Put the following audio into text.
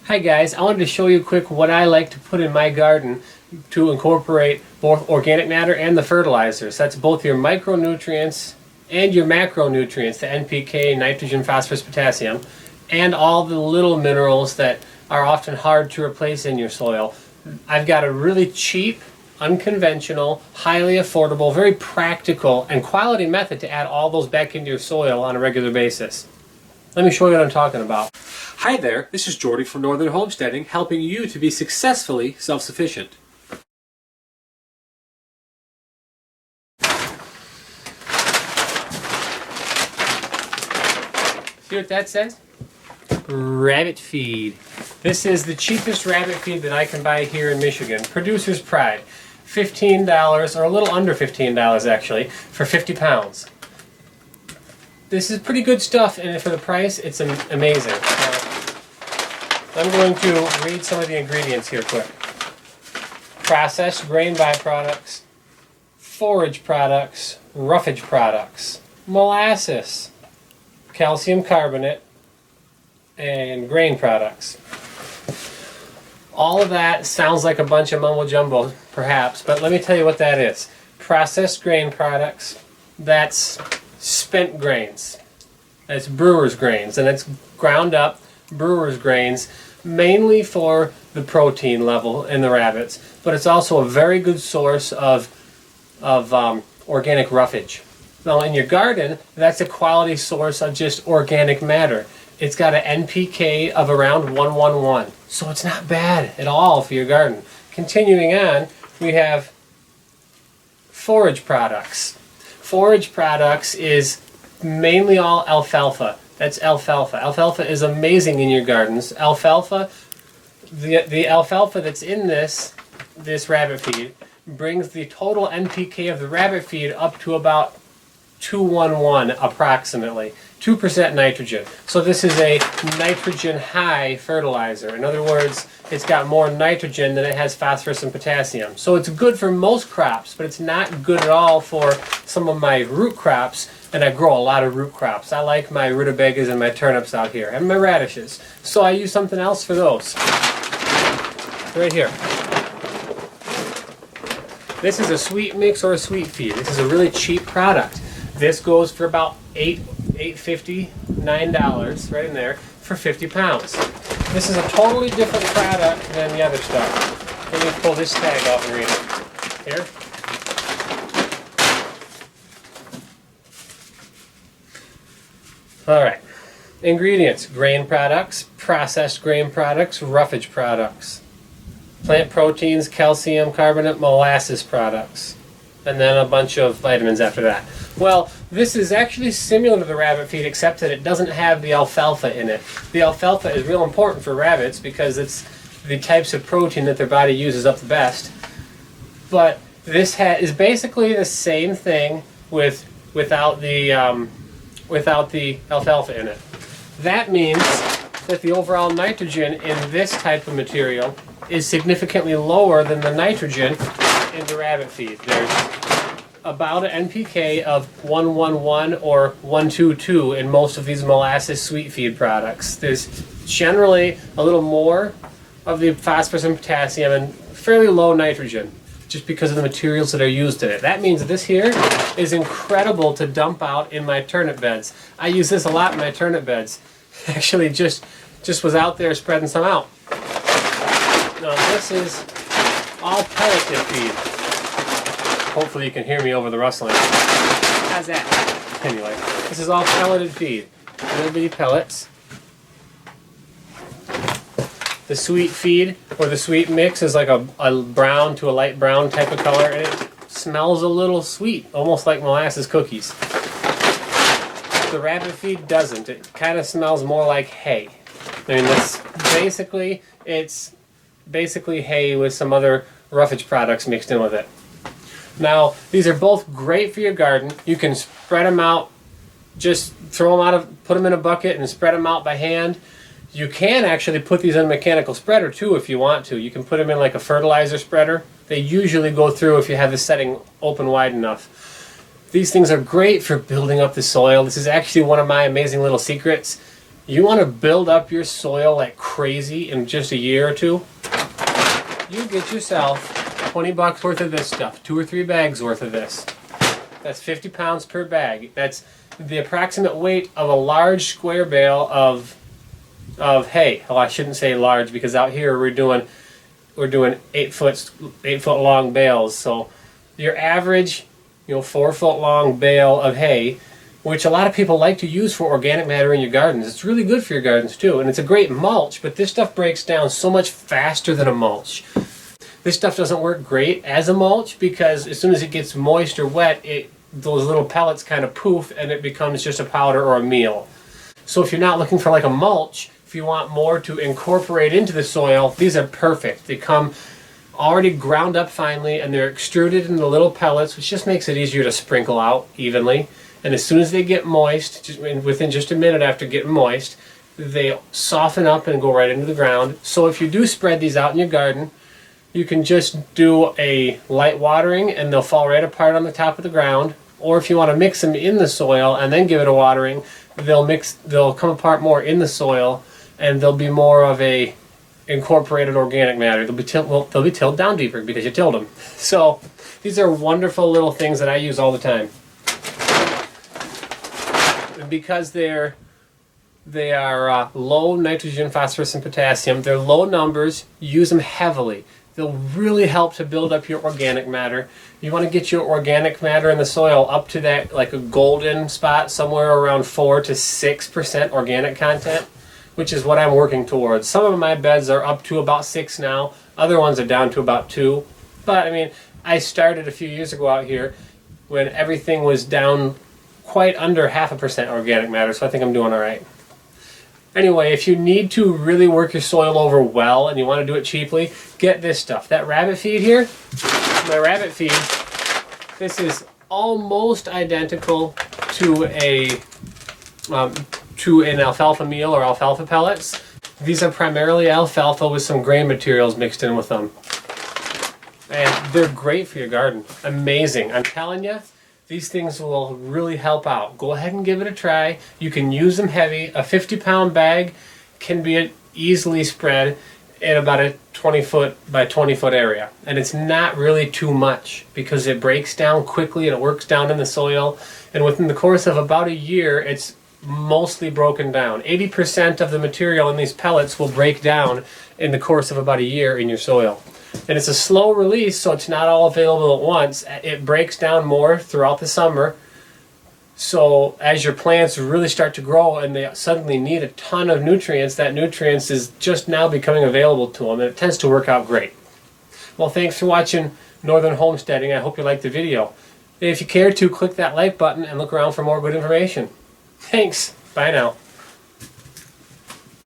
Hi guys, I wanted to show you quick what I like to put in my garden to incorporate both organic matter and the fertilizers. That's both your micronutrients and your macronutrients, the NPK, nitrogen, phosphorus, potassium, and all the little minerals that are often hard to replace in your soil. I've got a really cheap, unconventional, highly affordable, very practical, and quality method to add all those back into your soil on a regular basis. Let me show you what I'm talking about. Hi there, this is Jordy from Northern Homesteading, helping you to be successfully self-sufficient. See what that says? Rabbit feed. This is the cheapest rabbit feed that I can buy here in Michigan. Producer's Pride. $15, or a little under $15 actually, for 50 pounds. This is pretty good stuff, and for the price, it's amazing. I'm going to read some of the ingredients here quick. Processed grain byproducts, forage products, roughage products, molasses, calcium carbonate, and grain products. All of that sounds like a bunch of mumbo jumbo, perhaps, but let me tell you what that is. Processed grain products, that's spent grains. That's brewer's grains, and it's ground up brewer's grains mainly for the protein level in the rabbits, but it's also a very good source of organic roughage. Now in your garden, that's a quality source of just organic matter. It's got an NPK of around 111, so it's not bad at all for your garden. Continuing on, we have forage products. Forage products is mainly all alfalfa. That's alfalfa. Alfalfa is amazing in your gardens. Alfalfa, the alfalfa that's in this rabbit feed brings the total NPK of the rabbit feed up to about 211 approximately. 2% nitrogen. So this is a nitrogen high fertilizer. In other words, it's got more nitrogen than it has phosphorus and potassium. So it's good for most crops, but it's not good at all for some of my root crops, and I grow a lot of root crops. I like my rutabagas and my turnips out here, and my radishes. So I use something else for those. Right here. This is a sweet mix or a sweet feed. This is a really cheap product. This goes for about $8.50, $9 right in there for 50 pounds. This is a totally different product than the other stuff. Let me pull this tag out and read it. Here. Alright. Ingredients: grain products, processed grain products, roughage products, plant proteins, calcium carbonate, molasses products, and then a bunch of vitamins after that. Well, this is actually similar to the rabbit feed, except that it doesn't have the alfalfa in it. The alfalfa is real important for rabbits because it's the types of protein that their body uses up the best. But this is basically the same thing without the alfalfa in it. That means that the overall nitrogen in this type of material is significantly lower than the nitrogen in the rabbit feed. There's about an NPK of 111 or 122 in most of these molasses sweet feed products. There's generally a little more of the phosphorus and potassium and fairly low nitrogen just because of the materials that are used in it. That means that this here is incredible to dump out in my turnip beds. I use this a lot in my turnip beds. Actually just was out there spreading some out. Now this is all pelleted feed. Hopefully you can hear me over the rustling. How's that? Anyway, this is all pelleted feed. Little bitty pellets. The sweet feed, or the sweet mix, is like a brown to a light brown type of color, and it smells a little sweet, almost like molasses cookies. The rabbit feed doesn't. It kind of smells more like hay. I mean, it's basically hay with some other roughage products mixed in with it. Now, these are both great for your garden. You can spread them out, just put them in a bucket and spread them out by hand. You can actually put these in a mechanical spreader too if you want to. You can put them in like a fertilizer spreader. They usually go through if you have the setting open wide enough. These things are great for building up the soil. This is actually one of my amazing little secrets. You want to build up your soil like crazy in just a year or two? You get yourself 20 bucks worth of this stuff, 2 or 3 bags worth of this. That's 50 pounds per bag. That's the approximate weight of a large square bale of hay. Well, I shouldn't say large, because out here we're doing 8 foot long bales. So your average, 4 foot long bale of hay, which a lot of people like to use for organic matter in your gardens. It's really good for your gardens too, and it's a great mulch, but this stuff breaks down so much faster than a mulch. This stuff doesn't work great as a mulch because as soon as it gets moist or wet, those little pellets kind of poof and it becomes just a powder or a meal. So if you're not looking for like a mulch, if you want more to incorporate into the soil, these are perfect. They come already ground up finely and they're extruded into little pellets, which just makes it easier to sprinkle out evenly. And as soon as they get moist, within just a minute after getting moist, they soften up and go right into the ground. So if you do spread these out in your garden, you can just do a light watering and they'll fall right apart on the top of the ground. Or if you want to mix them in the soil and then give it a watering, they'll come apart more in the soil and they'll be more of a incorporated organic matter. They'll be tilled down deeper because you tilled them. So these are wonderful little things that I use all the time. Because they are low nitrogen, phosphorus, and potassium, they're low numbers, use them heavily. They'll really help to build up your organic matter. You want to get your organic matter in the soil up to that, like a golden spot, somewhere around 4 to 6% organic content, which is what I'm working towards. Some of my beds are up to about 6 now. Other ones are down to about 2. But I mean, I started a few years ago out here when everything was down quite under 0.5% organic matter, so I think I'm doing all right. Anyway, if you need to really work your soil over well and you want to do it cheaply, get this stuff. That rabbit feed here, my rabbit feed, this is almost identical to an alfalfa meal or alfalfa pellets. These are primarily alfalfa with some grain materials mixed in with them. And they're great for your garden. Amazing. I'm telling you, these things will really help out. Go ahead and give it a try. You can use them heavy. A 50-pound bag can be easily spread in about a 20-foot by 20-foot area. And it's not really too much because it breaks down quickly and it works down in the soil. And within the course of about a year, it's mostly broken down. 80% of the material in these pellets will break down in the course of about a year in your soil. And it's a slow release, so it's not all available at once. It breaks down more throughout the summer. So as your plants really start to grow and they suddenly need a ton of nutrients, that nutrients is just now becoming available to them, and it tends to work out great. Well, thanks for watching Northern Homesteading. I hope you liked the video. If you care to, click that like button and look around for more good information. Thanks. Bye now.